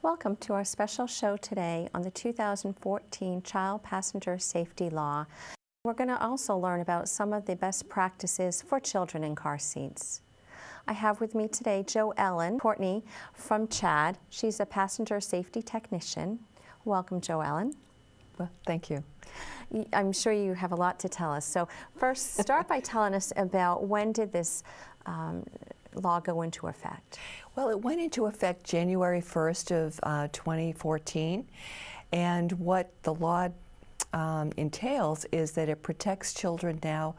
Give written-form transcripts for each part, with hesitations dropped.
Welcome to our special show today on the 2014 Child Passenger Safety Law. We're going to also learn about some of the best practices for children in car seats. I have with me today Jo Ellen Courtney from CHAD. She's a passenger safety technician. Welcome, Jo Ellen. Well, thank you. I'm sure you have a lot to tell us. So first, start by telling us about when did this law go into effect? Well, it went into effect January 1st of 2014, and what the law entails is that it protects children now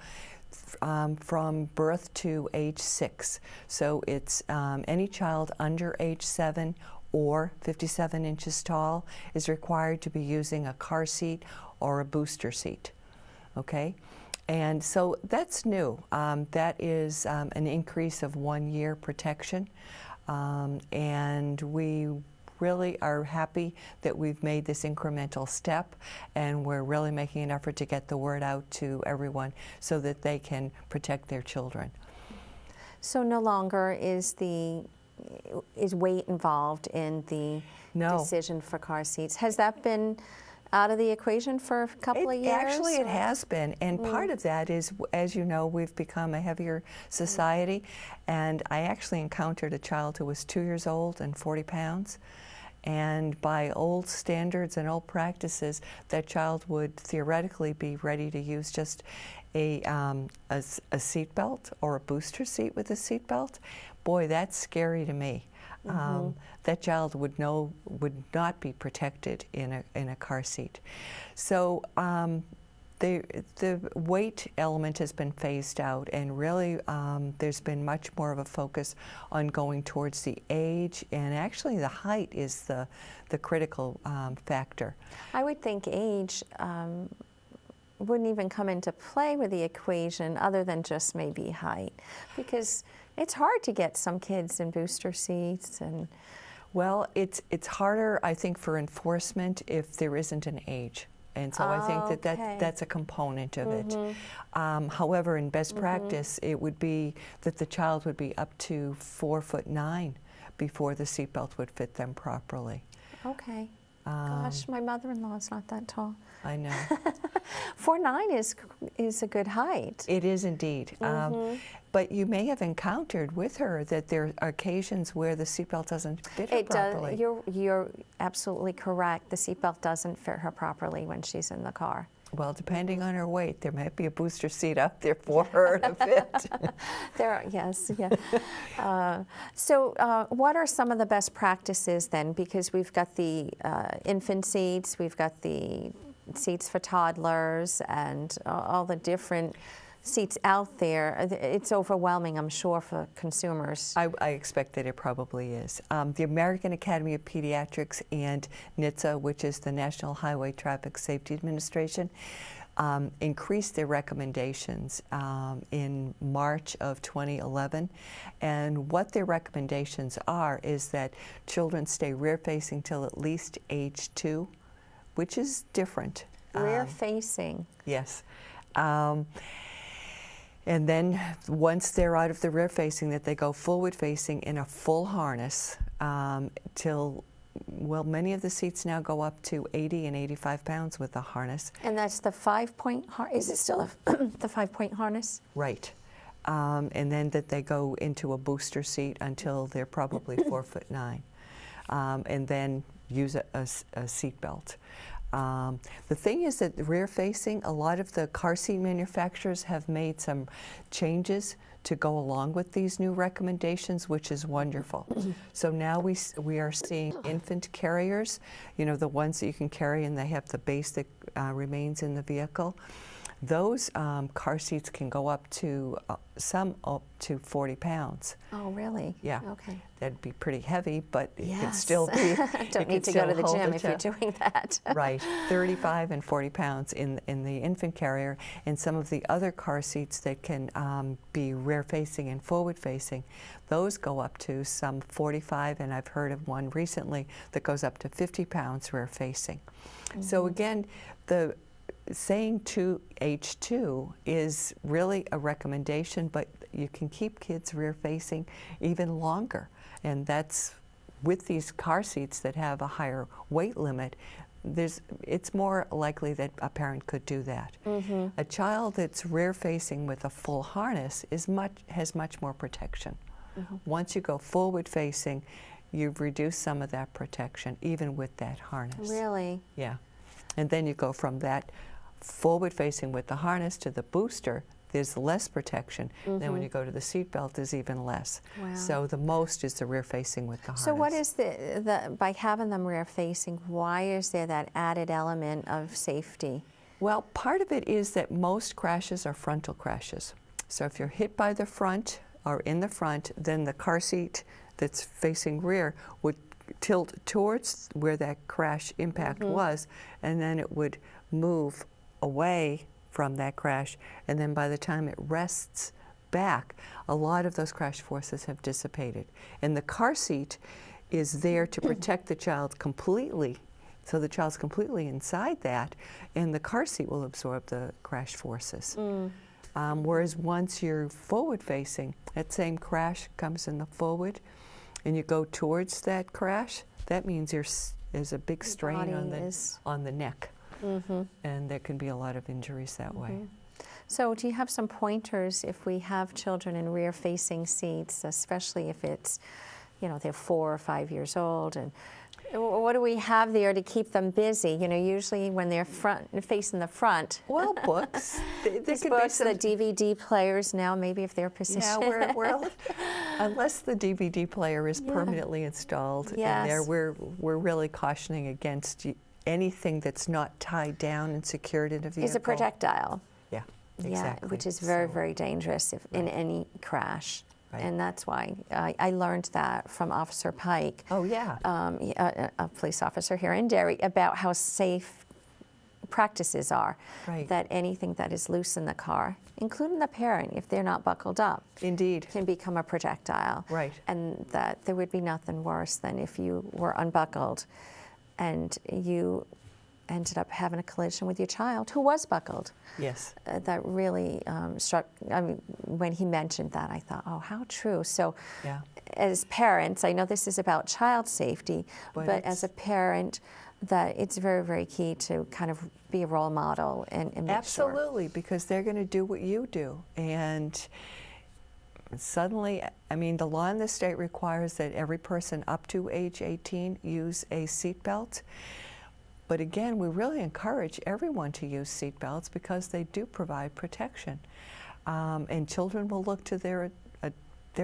from birth to age 6. So it's any child under age 7 or 57 inches tall is required to be using a car seat or a booster seat, okay? And so that's new. That is an increase of 1 year protection. And we really are happy that we've made this incremental step, and we're really making an effort to get the word out to everyone so that they can protect their children. So no longer is weight involved in the decision for car seats. Has that been out of the equation for a couple of years? Actually, it has been, and part of that is, as you know, we've become a heavier society, and I actually encountered a child who was 2 years old and 40 pounds, and by old standards and old practices, that child would theoretically be ready to use just a seat belt or a booster seat with a seat belt. Boy, that's scary to me. That child would not be protected in a car seat. So the weight element has been phased out, and really there's been much more of a focus on going towards the age, and actually the height is the critical factor. I would think age wouldn't even come into play with the equation other than just maybe height, because it's hard to get some kids in booster seats. And well, it's harder, I think, for enforcement if there isn't an age. And so I think that's a component of it. However, in best practice, it would be that the child would be up to 4'9" before the seatbelt would fit them properly. Okay. Gosh, my mother-in-law's not that tall. I know. 4'9" is a good height. It is indeed. But you may have encountered with her that there are occasions where the seatbelt doesn't fit her properly. You're absolutely correct. The seatbelt doesn't fit her properly when she's in the car. Well, depending on her weight, there might be a booster seat out there for her to fit. Yes, yeah. So what are some of the best practices then? Because we've got the infant seats, we've got the seats for toddlers, and all the different seats out there. It's overwhelming, I'm sure, for consumers. I expect that it probably is. The American Academy of Pediatrics and NHTSA, which is the National Highway Traffic Safety Administration, increased their recommendations in March of 2011. And what their recommendations are is that children stay rear-facing till at least age 2, which is different. Rear-facing? Yes. And then once they're out of the rear facing, that they go forward facing in a full harness till, well, many of the seats now go up to 80 and 85 pounds with the harness. And that's the 5-point harness? Is it still the 5-point harness? Right. And then that they go into a booster seat until they're probably 4'9", and then use a seat belt. The thing is that rear facing, a lot of the car seat manufacturers have made some changes to go along with these new recommendations, which is wonderful. So now we are seeing infant carriers, you know, the ones that you can carry and they have the base that remains in the vehicle. Those car seats can go up to, some up to 40 pounds. Oh, really? Yeah. Okay. That'd be pretty heavy, but it Yes. can still be. Don't need to go to the gym if you're doing that. Right. 35 and 40 pounds in the infant carrier, and some of the other car seats that can be rear-facing and forward-facing, those go up to some 45, and I've heard of one recently that goes up to 50 pounds rear-facing. So again, the saying to age 2 is really a recommendation, but you can keep kids rear-facing even longer, and that's with these car seats that have a higher weight limit, it's more likely that a parent could do that. A child that's rear-facing with a full harness has much more protection. Once you go forward-facing, you've reduced some of that protection, even with that harness. Really? Yeah. And then you go from that forward-facing with the harness to the booster, there's less protection. Then when you go to the seat belt, there's even less. Wow. So the most is the rear-facing with the harness. So what is by having them rear-facing, why is there that added element of safety? Well, part of it is that most crashes are frontal crashes. So if you're hit by the front or in the front, then the car seat that's facing rear would tilt towards where that crash impact was, and then it would move away from that crash, and then by the time it rests back, a lot of those crash forces have dissipated. And the car seat is there to protect the child completely, so the child's completely inside that, and the car seat will absorb the crash forces. Whereas once you're forward-facing, that same crash comes in the forward, and you go towards that crash, that means there's a big strain on the neck. And there can be a lot of injuries that way. So do you have some pointers if we have children in rear-facing seats, especially if it's, you know, they're 4 or 5 years old, and what do we have there to keep them busy? You know, usually when they're facing the front. Well, books. These books, the DVD players now, maybe if they're positioned. Yeah, unless the DVD player is permanently installed in there, we're really cautioning against anything that's not tied down and secured in a vehicle. Is a projectile. Yeah, exactly. Yeah, which is very, very dangerous in any crash. And that's why I learned that from Officer Pike. Oh, yeah. A police officer here in Derry, about how safe practices are. That anything that is loose in the car, including the parent, if they're not buckled up, indeed, can become a projectile. And that there would be nothing worse than if you were unbuckled and you ended up having a collision with your child who was buckled. Yes. That really struck, I mean, when he mentioned that, I thought, oh, how true. So as parents, I know this is about child safety, but as a parent, that it's very, very key to kind of be a role model and make Absolutely, because they're going to do what you do. And suddenly, I mean, the law in the state requires that every person up to age 18 use a seatbelt. But again, we really encourage everyone to use seat belts because they do provide protection. And children will look to their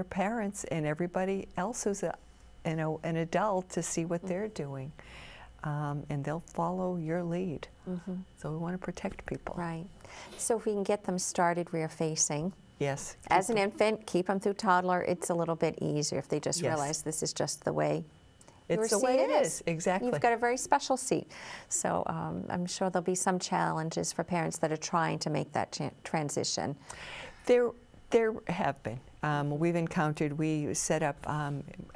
parents and everybody else who's an adult to see what they're doing. And they'll follow your lead. So we want to protect people. Right. So if we can get them started rear-facing. Yes. As an infant, keep them through toddler, it's a little bit easier if they just realize this is just the way it's the way it is. Exactly. You've got a very special seat. So I'm sure there'll be some challenges for parents that are trying to make that transition. There have been. We've encountered, we set up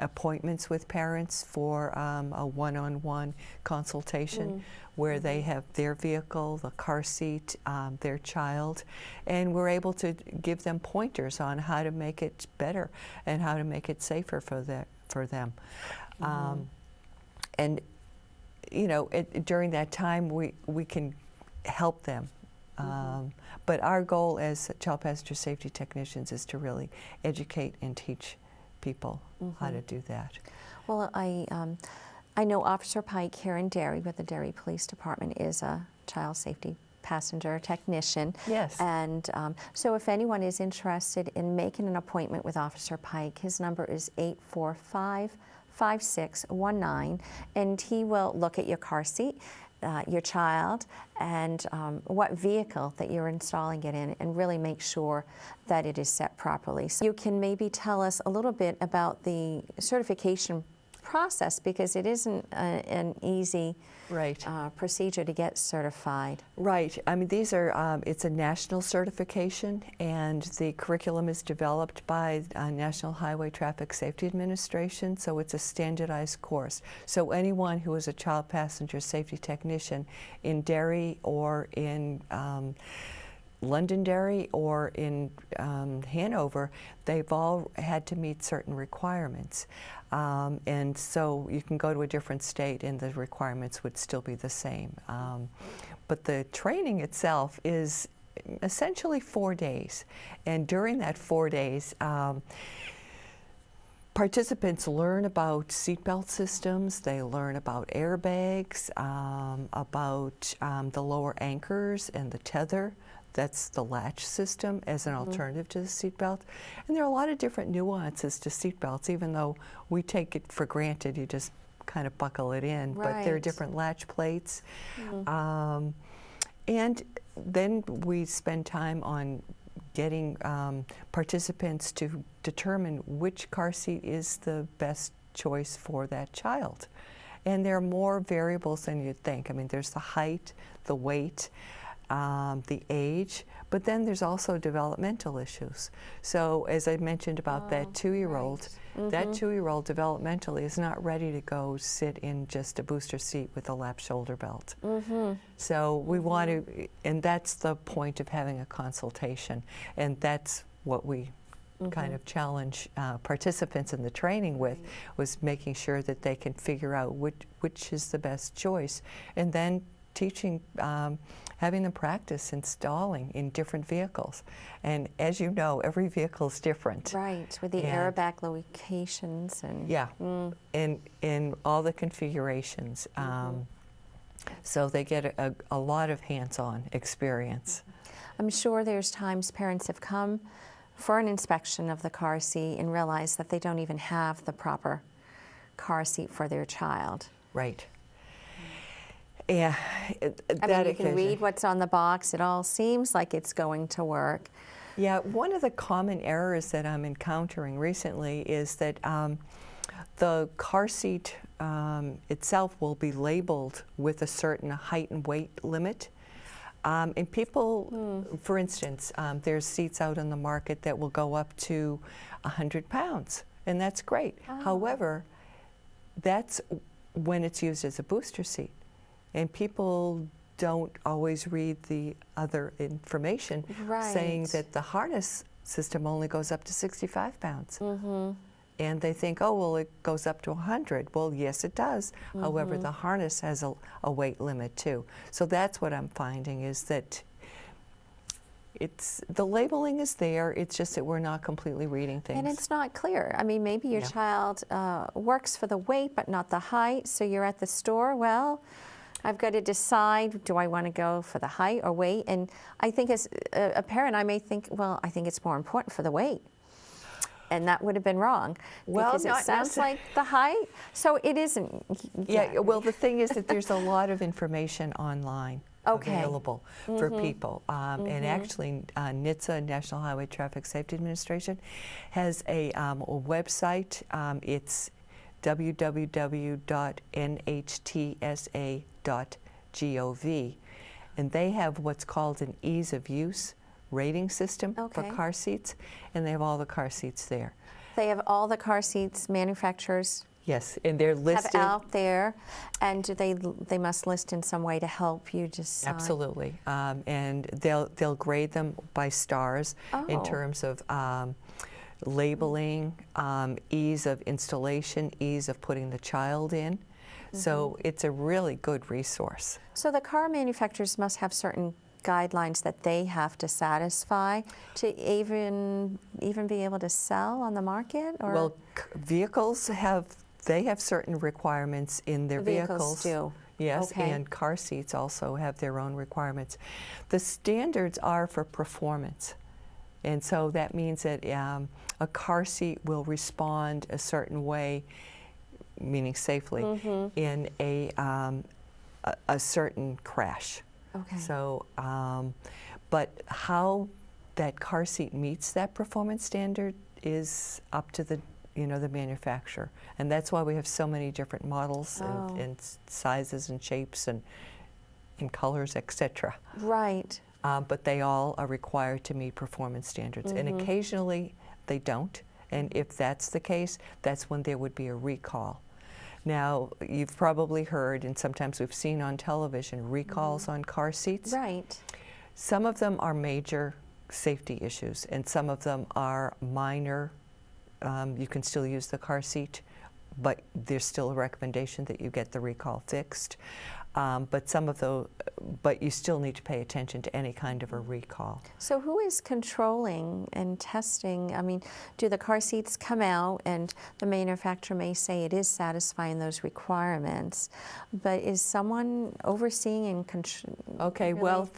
appointments with parents for a one-on-one consultation where they have their vehicle, the car seat, their child, and we're able to give them pointers on how to make it better and how to make it safer for them. And, you know, during that time, we can help them. But our goal as child passenger safety technicians is to really educate and teach people how to do that. Well, I know Officer Pike here in Derry with the Derry Police Department is a child safety passenger technician. Yes. And so if anyone is interested in making an appointment with Officer Pike, his number is 845-5619, and he will look at your car seat, your child, and what vehicle that you're installing it in, and really make sure that it is set properly. So you can maybe tell us a little bit about the certification process, because it isn't an easy procedure to get certified. Right. I mean, these are, it's a national certification, and the curriculum is developed by National Highway Traffic Safety Administration, so it's a standardized course. So anyone who is a child passenger safety technician in Derry or in Londonderry or in Hanover, they've all had to meet certain requirements. And so you can go to a different state and the requirements would still be the same. But the training itself is essentially 4 days. And during that 4 days, participants learn about seatbelt systems, they learn about airbags, about the lower anchors and the tether. That's the latch system as an alternative to the seatbelt. And there are a lot of different nuances to seatbelts, even though we take it for granted, you just kind of buckle it in. Right. But there are different latch plates. And then we spend time on getting participants to determine which car seat is the best choice for that child. And there are more variables than you'd think. I mean, there's the height, the weight, the age, but then there's also developmental issues. So as I mentioned about that 2-year-old, that 2-year-old developmentally is not ready to go sit in just a booster seat with a lap shoulder belt. So we want to, and that's the point of having a consultation, and that's what we kind of challenge participants in the training with, was making sure that they can figure out which is the best choice, and then teaching, having them practice installing in different vehicles. And as you know, every vehicle is different. Right, with the airbag locations and... Yeah, in all the configurations. So they get a lot of hands-on experience. I'm sure there's times parents have come for an inspection of the car seat and realize that they don't even have the proper car seat for their child. Right. Yeah, I mean, you can read what's on the box. It all seems like it's going to work. Yeah, one of the common errors that I'm encountering recently is that the car seat itself will be labeled with a certain height and weight limit. And people, for instance, there's seats out on the market that will go up to 100 pounds, and that's great. However, that's when it's used as a booster seat. And people don't always read the other information saying that the harness system only goes up to 65 pounds. And they think, oh, well, it goes up to 100. Well, yes, it does. However, the harness has a weight limit, too. So that's what I'm finding, is that the labeling is there, it's just that we're not completely reading things. And it's not clear. I mean, maybe your child works for the weight but not the height, so you're at the store, well, I've got to decide, do I want to go for the height or weight? And I think as a parent, I may think, well, I think it's more important for the weight. And that would have been wrong, because it sounds like the height, so it isn't. Yeah, well, the thing is that there's a lot of information online available for people. And actually, NHTSA, National Highway Traffic Safety Administration, has a website. It's www.nhtsa.gov, and they have what's called an ease of use rating system for car seats, and they have all the car seats there. They have all the car seats manufacturers Yes, and they're listed have out there, and they must list in some way to help you decide. Absolutely, and they'll grade them by stars in terms of labeling, ease of installation, ease of putting the child in. So it's a really good resource. So the car manufacturers must have certain guidelines that they have to satisfy to even be able to sell on the market? Or? Well, vehicles have certain requirements in their vehicles. Do. Yes, and car seats also have their own requirements. The standards are for performance. And so that means that a car seat will respond a certain way, meaning safely, in a certain crash. Okay. So, but how that car seat meets that performance standard is up to the manufacturer, and that's why we have so many different models and sizes and shapes and colors, etc. Right. But they all are required to meet performance standards, and occasionally they don't. And if that's the case, that's when there would be a recall. Now, you've probably heard, and sometimes we've seen on television, recalls on car seats. Right. Some of them are major safety issues, and some of them are minor. You can still use the car seat, but there's still a recommendation that you get the recall fixed. But you still need to pay attention to any kind of a recall. So who is controlling and testing? I mean, do the car seats come out and the manufacturer may say it is satisfying those requirements, but is someone overseeing and controlling? Okay, really? Well,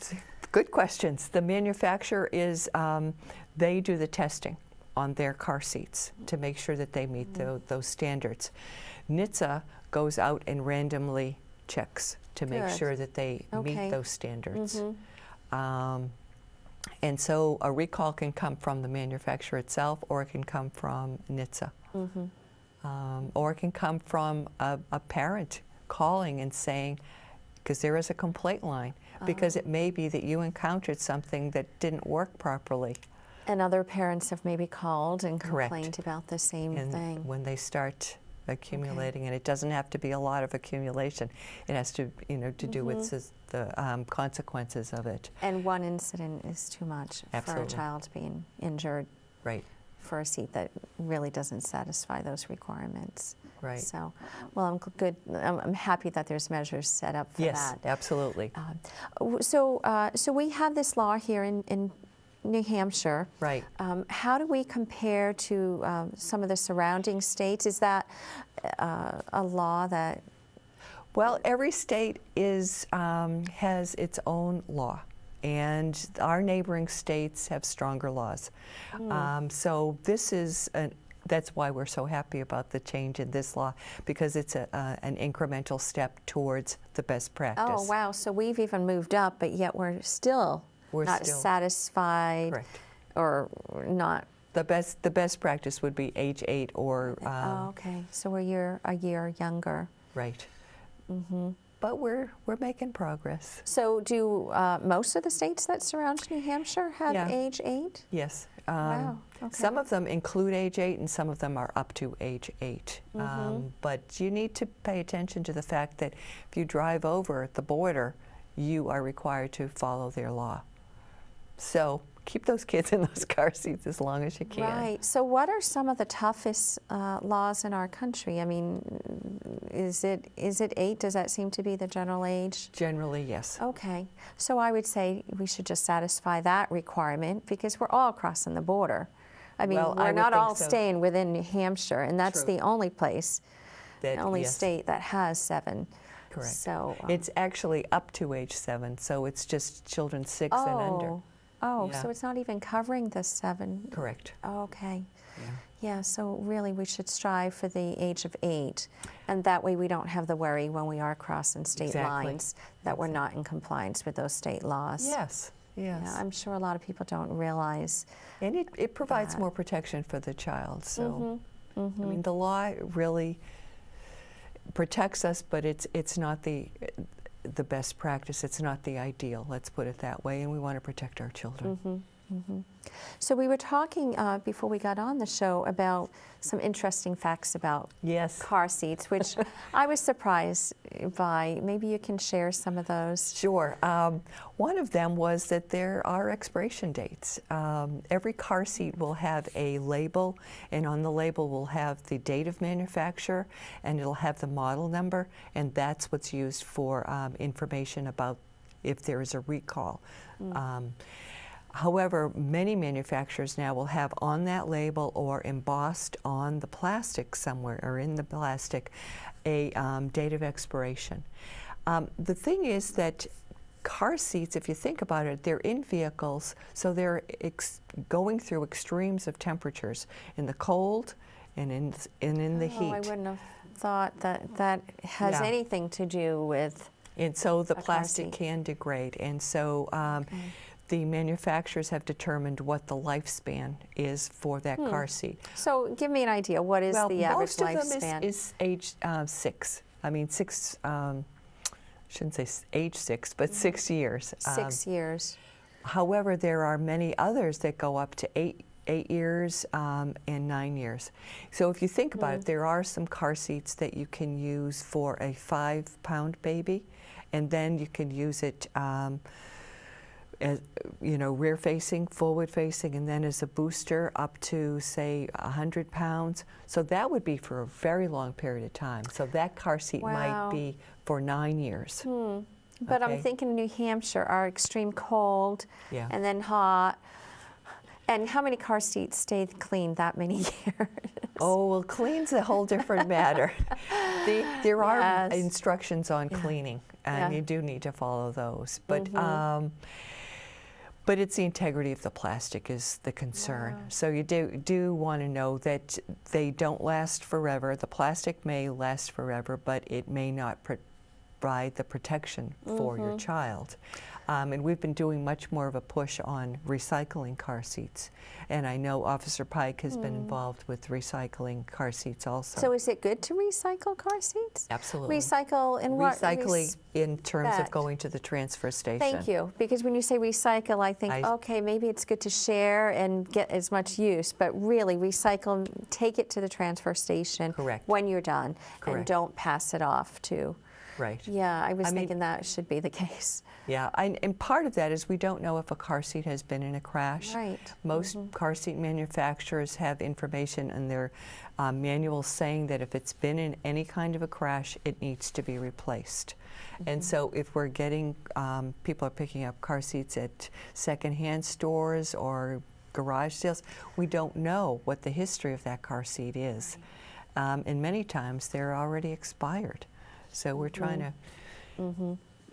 good questions. The manufacturer is, they do the testing on their car seats to make sure that they meet those standards. NHTSA goes out and randomly checks to make sure that they meet those standards. And so a recall can come from the manufacturer itself, or it can come from NHTSA. Or it can come from a parent calling and saying, because there is a complaint line, because it may be that you encountered something that didn't work properly. And other parents have maybe called and complained about the same thing. When they start accumulating, and it doesn't have to be a lot of accumulation. It has to, to do with the consequences of it. And one incident is too much for a child being injured. Right. For a seat that really doesn't satisfy those requirements. Right. So, well, I'm good. I'm happy that there's measures set up for that. Yes, absolutely. So we have this law here in New Hampshire. Right. How do we compare to some of the surrounding states? Is that a law that? Well, every state has its own law, and our neighboring states have stronger laws. So this is that's why we're so happy about the change in this law, because it's an incremental step towards the best practice. Oh, wow. So we've even moved up, but yet we're still not satisfied. Correct. Or not. The best practice would be age 8 or. Okay. So we're a year younger. Right. But we're making progress. So do most of the states that surround New Hampshire have age 8? Yes. Wow. Okay. Some of them include age 8, and some of them are up to age 8. But you need to pay attention to the fact that if you drive over the border, you are required to follow their law. So keep those kids in those car seats as long as you can. Right. So what are some of the toughest laws in our country? I mean, is it 8? Does that seem to be the general age? Generally, yes. Okay. So I would say we should just satisfy that requirement, because we're all crossing the border. I mean, we're not all staying within New Hampshire, and that's the only place, the only state that has 7. Correct. So it's actually up to age 7, so it's just children 6 and under. Oh, so it's not even covering the 7. Correct. Oh, okay. Yeah, so really we should strive for the age of 8, and that way we don't have the worry when we are crossing state lines that we're not in compliance with those state laws. Yes, yes. Yeah, I'm sure a lot of people don't realize. And it provides more protection for the child. So, I mean, the law really protects us, but it's not the best practice. It's not the ideal, let's put it that way, and we want to protect our children. So we were talking before we got on the show about some interesting facts about car seats, which I was surprised by. Maybe you can share some of those. Sure. One of them was that there are expiration dates. Every car seat will have a label, and on the label will have the date of manufacture, and it'll have the model number, and that's what's used for information about if there is a recall. However, many manufacturers now will have on that label or embossed on the plastic somewhere, or in the plastic, a date of expiration. The thing is that car seats, if you think about it, they're in vehicles, so they're going through extremes of temperatures, in the cold and in the heat. I wouldn't have thought that has anything to do with. And so the plastic can degrade, and so the manufacturers have determined what the lifespan is for that car seat. So give me an idea. What is the average lifespan? Most of them is age 6. I mean, 6, shouldn't say age 6, but 6 years. 6 years. However, there are many others that go up to 8 years and 9 years. So if you think about it, there are some car seats that you can use for a 5-pound baby, and then you can use it as, you know, rear facing, forward facing, and then as a booster up to, say, 100 pounds. So that would be for a very long period of time. So that car seat might be for 9 years. But I'm thinking New Hampshire, our extreme cold and then hot. And how many car seats stay clean that many years? Oh, well, clean's a whole different matter. There are instructions on cleaning, and you do need to follow those. But but it's the integrity of the plastic is the concern. So you do want to know that they don't last forever. The plastic may last forever, but it may not provide the protection for your child. And we've been doing much more of a push on recycling car seats. And I know Officer Pike has been involved with recycling car seats also. So is it good to recycle car seats? Absolutely. Recycle in what? Recycling in terms of going to the transfer station. Thank you. Because when you say recycle, I think, okay, maybe it's good to share and get as much use, but really recycle, take it to the transfer station when you're done, and don't pass it off to. Right. Yeah, I was thinking that should be the case. Yeah, and part of that is we don't know if a car seat has been in a crash. Right. Most car seat manufacturers have information in their manuals saying that if it's been in any kind of a crash, it needs to be replaced. And so if we're getting, people are picking up car seats at secondhand stores or garage sales, we don't know what the history of that car seat is. And many times they're already expired. So we're trying to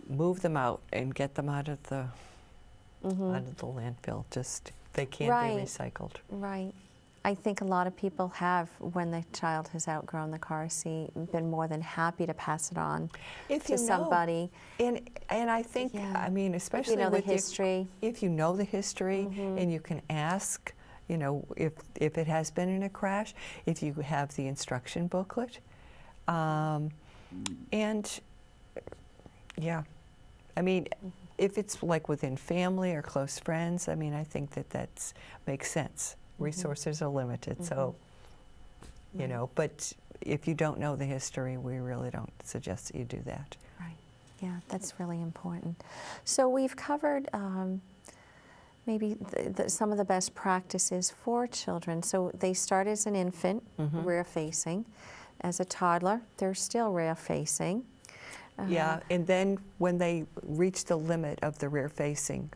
move them out and get them out of the landfill. Just they can't be recycled. Right. I think a lot of people have, when the child has outgrown the car seat, been more than happy to pass it on to somebody. And I think, I mean, especially if you know with the history. If you know the history and you can ask, you know, if it has been in a crash, if you have the instruction booklet. And yeah, I mean, if it's like within family or close friends, I mean, I think that makes sense. Resources are limited, so, you know, but if you don't know the history, we really don't suggest that you do that. Right, yeah, that's really important. So we've covered maybe some of the best practices for children. So they start as an infant, rear-facing. As a toddler, they're still rear-facing. Yeah, and then when they reach the limit of the rear-facing,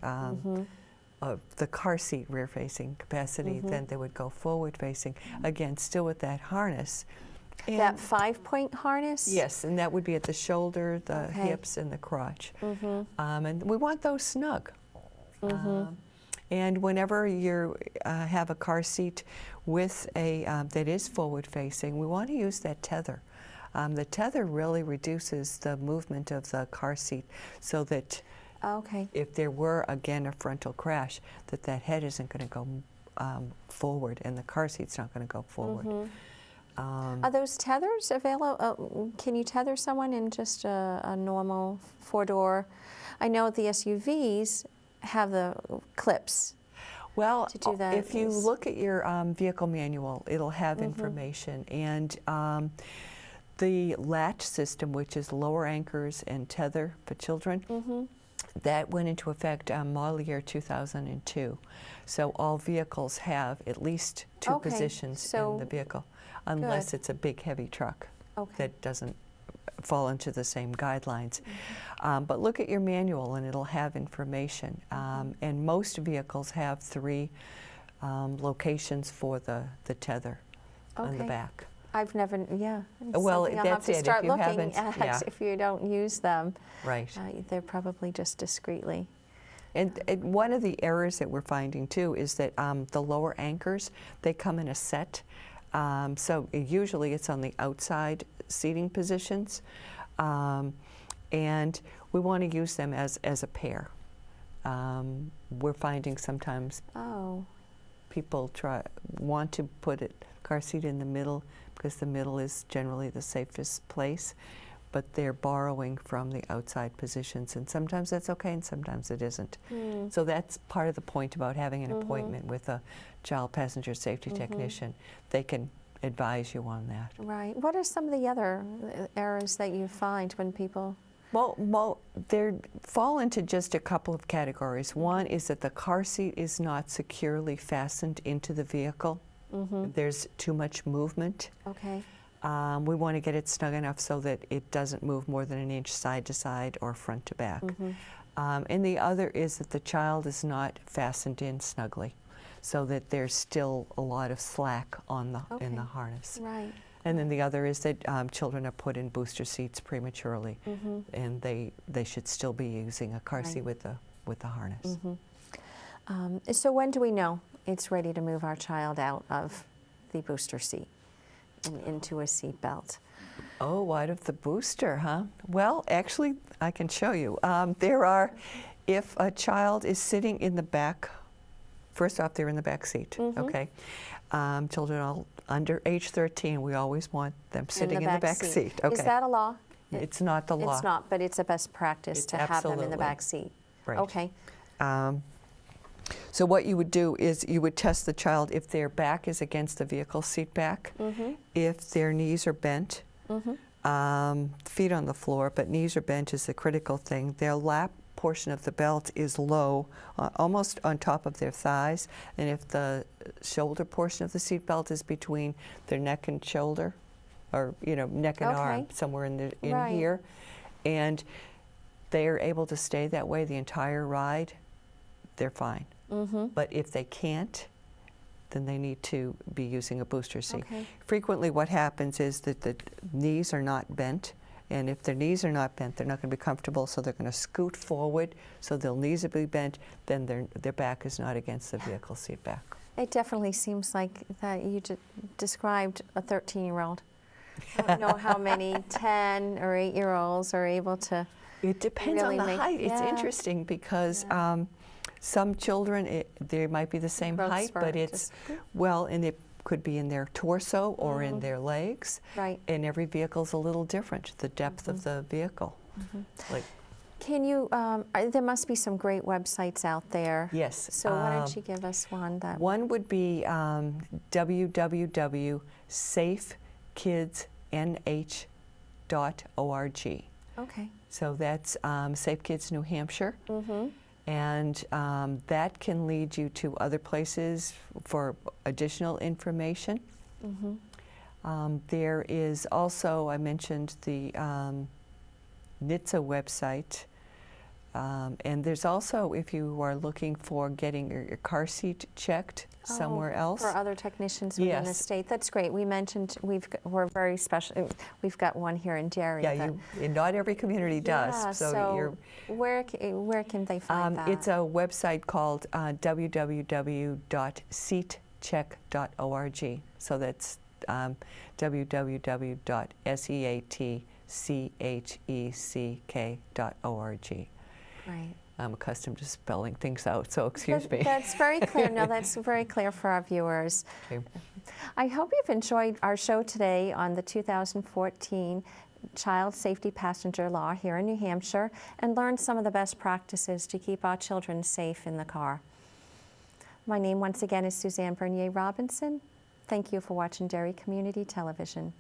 of the car seat rear-facing capacity, then they would go forward-facing. Again, still with that harness. And that 5-point harness? Yes, and that would be at the shoulder, the hips, and the crotch. And we want those snug. And whenever you have a car seat with a that is forward-facing, we want to use that tether. The tether really reduces the movement of the car seat, so that if there were again a frontal crash, that head isn't going to go forward, and the car seat's not going to go forward. Are those tethers available? Can you tether someone in just a normal 4-door? I know the SUVs have the clips. Well, to do that. If you look at your vehicle manual, it'll have information. And the latch system, which is lower anchors and tether for children, that went into effect model year 2002. So all vehicles have at least 2 positions in the vehicle, unless it's a big, heavy truck that doesn't fall into the same guidelines. But look at your manual and it'll have information. And most vehicles have 3 locations for the tether on the back. I've never, Well, I'll that's have to it. start If you looking haven't, at if you don't use them. Right. They're probably just discreetly. And one of the errors that we're finding too is that the lower anchors, they come in a set. So usually it's on the outside seating positions, and we want to use them as a pair. We're finding sometimes people want to put a car seat in the middle because the middle is generally the safest place, but they're borrowing from the outside positions, and sometimes that's okay and sometimes it isn't. So that's part of the point about having an appointment with a child passenger safety technician. They can advise you on that. Right. What are some of the other errors that you find when people Well, they fall into just a couple of categories. One is that the car seat is not securely fastened into the vehicle. There's too much movement. Okay. We want to get it snug enough so that it doesn't move more than an inch side to side or front to back. And the other is that the child is not fastened in snugly, so that there's still a lot of slack on the in the harness. Right. And then the other is that children are put in booster seats prematurely, and they should still be using a car seat with the harness. So when do we know it's ready to move our child out of the booster seat and into a seat belt? Oh, out of the booster, huh? Well, actually, I can show you. If a child is sitting in the back, first off, they're in the back seat, okay? Children all under age 13, we always want them sitting in the back seat. Okay. Is that a law? It's not the law. It's not, but it's a best practice to have them in the back seat. Right. Okay. So what you would do is you would test the child if their back is against the vehicle seat back, if their knees are bent, feet on the floor, but knees are bent is the critical thing. Their lap portion of the belt is low, almost on top of their thighs, and if the shoulder portion of the seat belt is between their neck and shoulder, or neck and arm, somewhere in here, and they are able to stay that way the entire ride, they're fine. But if they can't, then they need to be using a booster seat. Frequently what happens is that the knees are not bent, and if their knees are not bent, they're not going to be comfortable, so they're going to scoot forward, so their knees will be bent, then their back is not against the vehicle seat back. It definitely seems like that you described a 13-year-old. I don't know how many 10 or 8-year-olds are able to. It depends really on the height. Yeah. It's interesting because some children, they might be the same height, but it's, and it could be in their torso or in their legs. Right. And every vehicle's a little different, the depth of the vehicle. Like, can you, there must be some great websites out there. yes. So why don't you give us one? One would be www.safekidsnh.org. Okay. So that's Safe Kids New Hampshire. And that can lead you to other places for additional information. There is also, I mentioned the NHTSA website. And there's also, if you are looking for getting your car seat checked somewhere else. For other technicians within the state. That's great. We mentioned we're very special. We've got one here in Derry. Yeah, not every community does. Yeah, so where can they find that? It's a website called www.seatcheck.org. So that's www.seatcheck.org. Right. I'm accustomed to spelling things out, so excuse me. That's very clear. No, that's very clear for our viewers. Okay. I hope you've enjoyed our show today on the 2014 Child Safety Passenger Law here in New Hampshire and learned some of the best practices to keep our children safe in the car. My name once again is Suzanne Bernier Robinson. Thank you for watching Derry Community Television.